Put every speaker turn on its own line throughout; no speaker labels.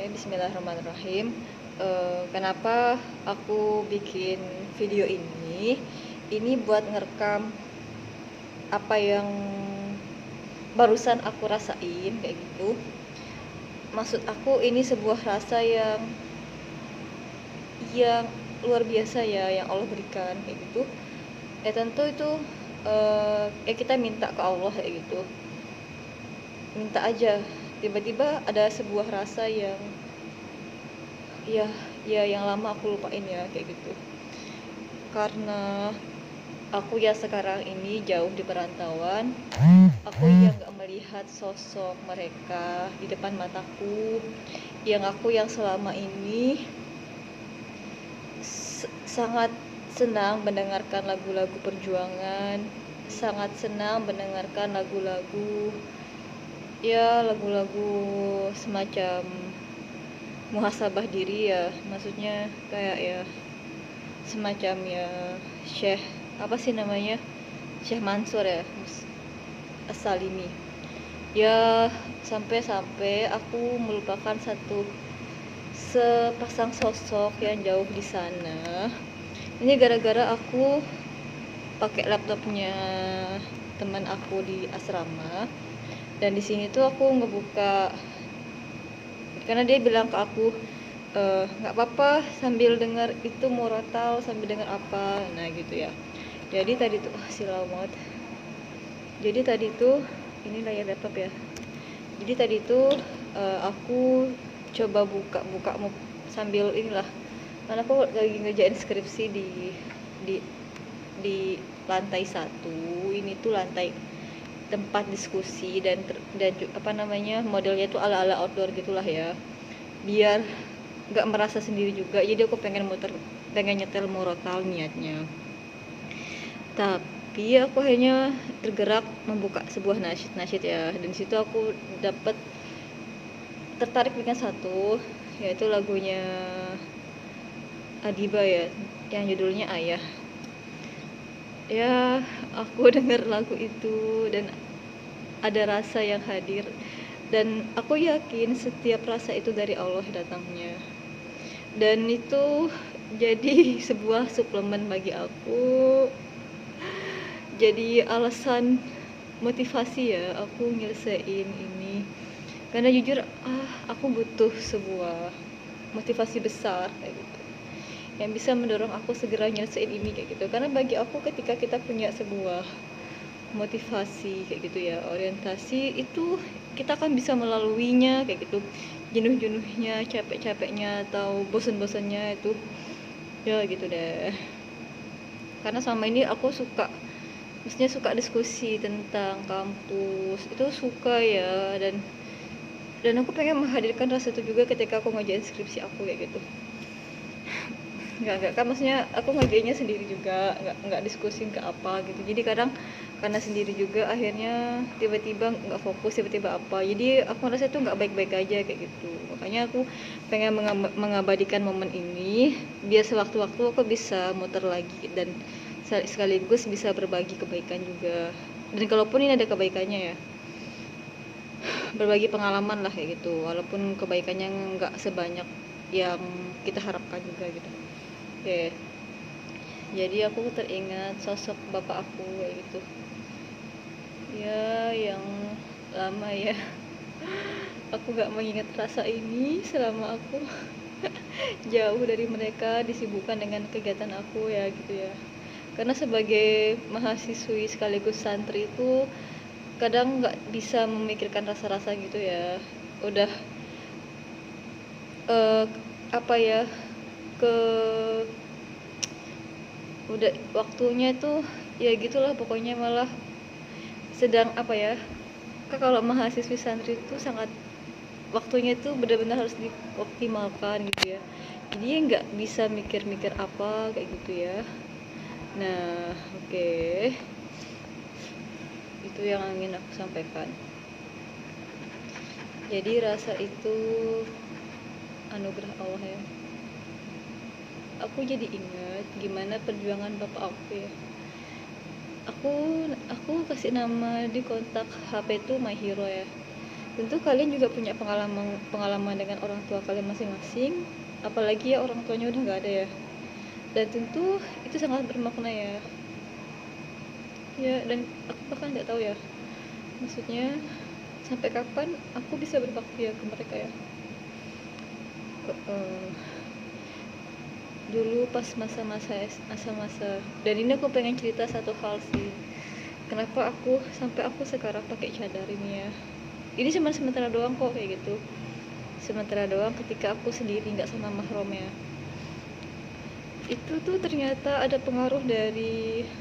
Bismillahirrahmanirrahim. Kenapa aku bikin video ini? Ini buat ngerekam apa yang barusan aku rasain kayak gitu. Maksud aku ini sebuah rasa yang luar biasa ya, yang Allah berikan kayak gitu. Tentu itu kita minta ke Allah kayak gitu. Minta aja. Tiba-tiba ada sebuah rasa yang yang lama aku lupain ya kayak gitu, karena aku ya sekarang ini jauh di perantauan. Aku yang gak melihat sosok mereka di depan mataku, yang selama ini sangat senang mendengarkan lagu-lagu perjuangan, sangat senang mendengarkan lagu-lagu semacam muhasabah diri ya, maksudnya kayak ya semacam ya Syekh apa sih namanya, Syekh Mansur ya, As-Salimi ya, sampai aku melupakan sepasang sosok yang jauh di sana. Ini gara-gara aku pakai laptopnya teman aku di asrama, dan di sini tuh aku ngebuka karena dia bilang ke aku nggak apa-apa sambil dengar itu murotal, sambil dengar apa, nah gitu ya. Jadi tadi tuh silau banget. Jadi tadi tuh ini layar laptop ya. Jadi tadi tuh aku coba buka sambil inilah, karena aku lagi ngerjain skripsi di lantai 1. Ini tuh lantai tempat diskusi dan apa namanya, modelnya tuh ala-ala outdoor gitulah ya, biar nggak merasa sendiri juga. Jadi aku pengen nyetel murotal niatnya, tapi aku akhirnya tergerak membuka sebuah nasyid ya, dan situ aku tertarik dengan satu, yaitu lagunya Adiba ya, yang judulnya Ayah ya. Aku dengar lagu itu dan ada rasa yang hadir, dan aku yakin setiap rasa itu dari Allah datangnya, dan itu jadi sebuah suplemen bagi aku, jadi alasan motivasi ya aku nyelesain ini. Karena jujur aku butuh sebuah motivasi besar kayak gitu, yang bisa mendorong aku segera nyelesain ini kayak gitu. Karena bagi aku ketika kita punya sebuah motivasi kayak gitu ya, orientasi itu, kita akan bisa melaluinya kayak gitu, jenuh-jenuhnya, capek-capeknya, atau bosan-bosannya itu ya gitu deh. Karena selama ini aku maksudnya suka diskusi tentang kampus, itu suka ya, dan aku pengen menghadirkan rasa itu juga ketika aku ngerjain skripsi aku kayak gitu. Enggak kan, maksudnya aku ngerjainnya sendiri juga, nggak diskusin ke apa gitu. Jadi kadang karena sendiri juga akhirnya tiba-tiba nggak fokus, tiba-tiba apa, jadi aku merasa itu nggak baik-baik aja kayak gitu. Makanya aku pengen mengabadikan momen ini biar sewaktu-waktu aku bisa muter lagi, dan sekaligus bisa berbagi kebaikan juga. Dan kalaupun ini ada kebaikannya ya, berbagi pengalaman lah kayak gitu, walaupun kebaikannya nggak sebanyak yang kita harapkan juga gitu. Oke. Jadi aku teringat sosok bapak aku kayak gitu ya, yang lama ya. Aku gak mengingat rasa ini selama aku jauh dari mereka, disibukkan dengan kegiatan aku ya gitu ya. Karena sebagai mahasiswi sekaligus santri itu kadang nggak bisa memikirkan rasa-rasa gitu ya. Udah apa ya, udah waktunya tuh ya gitulah pokoknya, malah sedang apa ya, kalau mahasiswi santri itu sangat waktunya itu benar-benar harus dioptimalkan gitu ya. Jadi nggak bisa mikir-mikir apa kayak gitu ya. Nah oke. Itu yang ingin aku sampaikan. Jadi rasa itu anugerah Allah ya. Aku jadi ingat gimana perjuangan bapak aku ya. Aku kasih nama di kontak HP itu My Hero ya. Tentu kalian juga punya pengalaman dengan orang tua kalian masing-masing, apalagi ya orang tuanya udah nggak ada ya. Dan tentu itu sangat bermakna ya. Ya, dan aku bahkan nggak tahu ya, maksudnya sampai kapan aku bisa berbakti ya ke mereka ya. Eh, Dulu pas masa-masa, dan ini aku pengen cerita satu hal sih, kenapa sampai aku sekarang pakai cadar ini ya. Ini cuma sementara doang kok kayak gitu, sementara doang ketika aku sendiri nggak sama mahram ya. Itu tuh ternyata ada pengaruh dari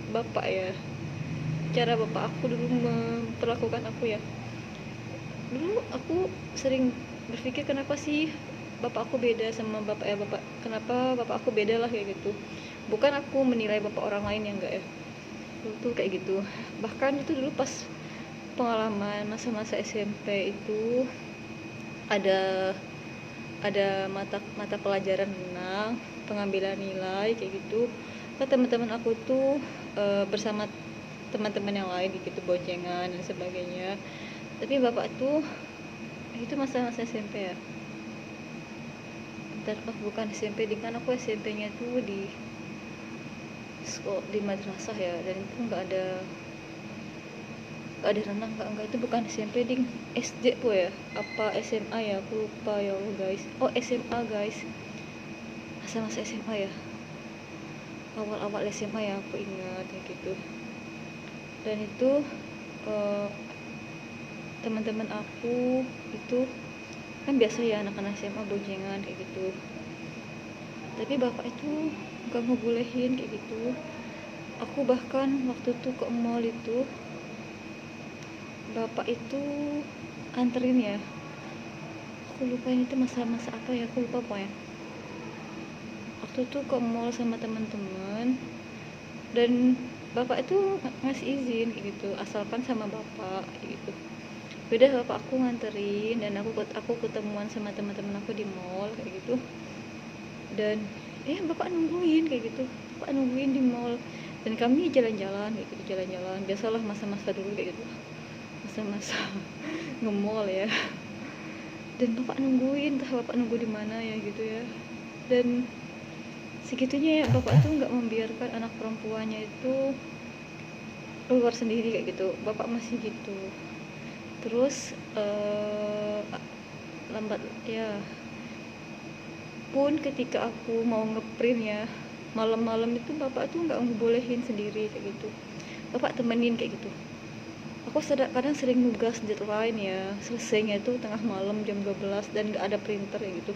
bapak ya, cara bapak aku dulu memperlakukan aku ya. Dulu aku sering berpikir kenapa sih bapak aku beda sama bapak, kenapa bapak aku beda lah kayak gitu. Bukan aku menilai bapak orang lain yang enggak ya, dulu tuh kayak gitu. Bahkan itu dulu pas pengalaman masa-masa SMP itu ada mata pelajaran tentang pengambilan nilai kayak gitu. Kan teman-teman aku tuh bersama teman-teman yang lain gitu, boncengan dan sebagainya. Tapi bapak tuh itu masa-masa SMP ya. Bentar, bukan SMP, kan aku SMP-nya tuh di sekolah di madrasah ya, dan itu nggak ada renang, nggak, itu bukan SMP ding, SD po ya, apa SMA ya, aku lupa ya Allah guys. Oh SMA guys, masa-masa SMA ya, awal-awal SMA ya, aku ingat ya gitu. Dan itu uh, teman-teman aku itu kan biasa ya anak-anak SMA boncengan kayak gitu, tapi bapak itu gak ngebolehin kayak gitu. Aku bahkan waktu itu ke mall itu, bapak itu anterin ya, aku lupa ini tuh masa-masa apa ya, aku lupa pokoknya. Waktu itu ke mall sama teman-teman, dan bapak itu ngasih izin kayak gitu, asalkan sama bapak kayak gitu. Udah bapak aku nganterin, dan aku ketemuan sama teman-teman aku di mall kayak gitu. Dan bapak nungguin kayak gitu, bapak nungguin di mall, dan kami jalan-jalan kayak gitu, jalan-jalan biasalah masa-masa dulu kayak gitu, masa-masa nge-mall ya. Dan bapak nungguin, entah bapak nunggu di mana ya gitu ya. Dan segitunya ya, bapak tuh nggak membiarkan anak perempuannya itu keluar sendiri kayak gitu, bapak masih gitu. Terus lambat ya, pun ketika aku mau ngeprint ya, malam-malam itu bapak tuh nggak ngebolehin sendiri kayak gitu, bapak temenin kayak gitu. Aku kadang sering nugas deadline ya, selesainya itu tengah malam jam 12 dan nggak ada printer kayak gitu.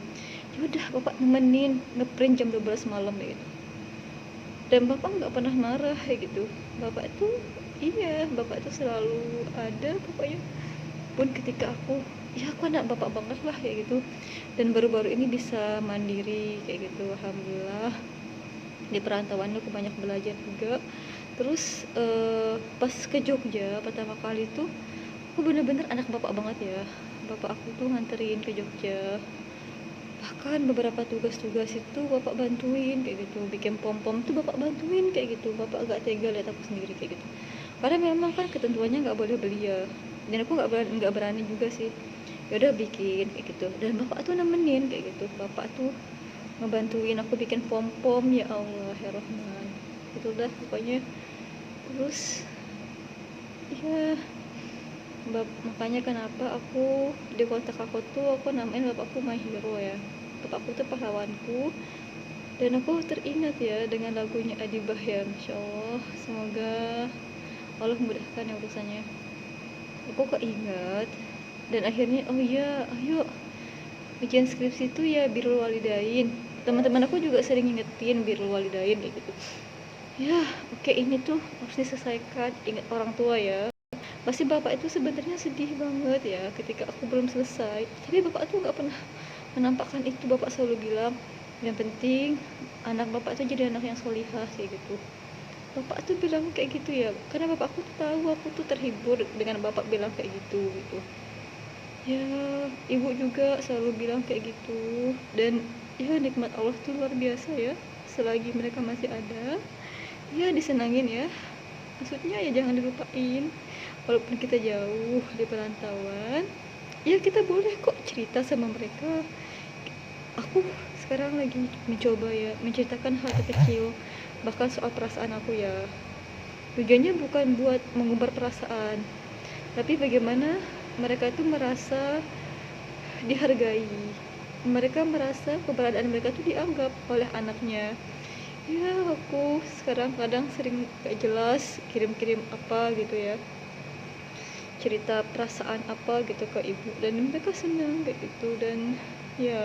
Yaudah bapak temenin ngeprint jam 12 malam kayak gitu. Dan bapak nggak pernah marah kayak gitu. Bapak itu bapak itu selalu ada pokoknya. Pun ketika aku anak bapak banget lah kayak gitu. Dan baru-baru ini bisa mandiri kayak gitu, alhamdulillah. Di perantauan aku banyak belajar juga. Terus pas ke Jogja pertama kali tuh aku bener-bener anak bapak banget ya. Bapak aku tuh nganterin ke Jogja, bahkan beberapa tugas-tugas itu bapak bantuin kayak gitu, bikin pom-pom tuh bapak bantuin kayak gitu. Bapak agak tega lihat aku sendiri kayak gitu, karena memang kan ketentuannya nggak boleh beli ya, dan aku nggak berani juga sih. Ya udah bikin kayak gitu, dan bapak tuh nemenin kayak gitu, bapak tuh ngebantuin aku bikin pom-pom. Ya Allah ya Rahman, itu udah pokoknya. Terus ya, makanya kenapa aku di kontak aku tuh aku namain bapakku my hero ya, bapakku tuh pahlawanku. Dan aku teringat ya dengan lagunya Adibah ya, Masya Allah, semoga Allah memudahkan ya urusannya. Aku keingat, dan akhirnya oh iya, ayo ujian skripsi itu ya birrul walidain. Teman-teman aku juga sering ngingetin birrul walidain kayak gitu ya. Oke, ini tuh harus diselesaikan, ingat orang tua ya. Pasti bapak itu sebenarnya sedih banget ya ketika aku belum selesai, tapi bapak tuh nggak pernah menampakkan itu. Bapak selalu bilang yang penting anak bapak itu jadi anak yang solihah kayak gitu. Bapak tuh bilang kayak gitu ya, karena bapak aku tuh tahu aku tuh terhibur dengan bapak bilang kayak gitu gitu ya. Ibu juga selalu bilang kayak gitu. Dan ya, nikmat Allah tuh luar biasa ya, selagi mereka masih ada ya disenangin ya, maksudnya ya jangan dilupain. walaupun kita jauh di perantauan, ya kita boleh kok cerita sama mereka. Aku sekarang lagi mencoba ya menceritakan hal terkecil, bahkan soal perasaan aku ya. Tujuannya bukan buat mengumbar perasaan, tapi bagaimana mereka itu merasa dihargai, mereka merasa keberadaan mereka itu dianggap oleh anaknya. Ya aku sekarang kadang sering gak jelas kirim-kirim apa gitu ya, cerita perasaan apa gitu ke ibu, dan mereka senang kayak gitu. Dan ya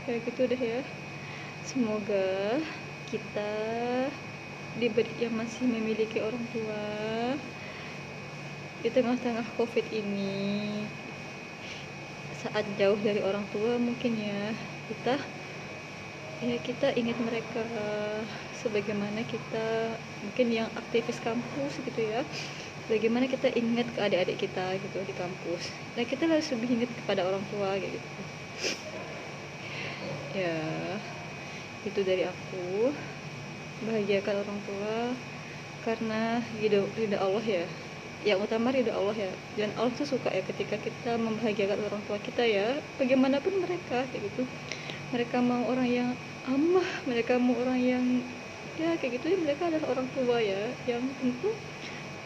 kayak gitu deh ya. Semoga kita diberi yang masih memiliki orang tua di tengah-tengah COVID ini, saat jauh dari orang tua mungkin ya, kita ingat mereka sebagaimana kita mungkin yang aktivis kampus gitu ya, bagaimana kita ingat ke adik-adik kita gitu di kampus. Nah kita harus lebih ingat kepada orang tua kayak gitu ya. Itu dari aku, bahagiakan orang tua karena ridho Allah ya, yang utama ridho Allah ya. Dan Allah tuh suka ya ketika kita membahagiakan orang tua kita ya, bagaimanapun mereka kayak gitu. Mereka mau orang yang amah, mereka mau orang yang ya kayak gitu ya, mereka adalah orang tua ya, yang tentu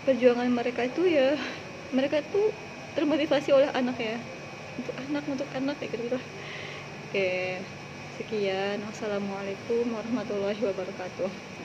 perjuangan mereka itu ya, mereka itu termotivasi oleh anak ya, untuk anak kayak gitu lah. Oke, sekian. Wassalamualaikum warahmatullahi wabarakatuh.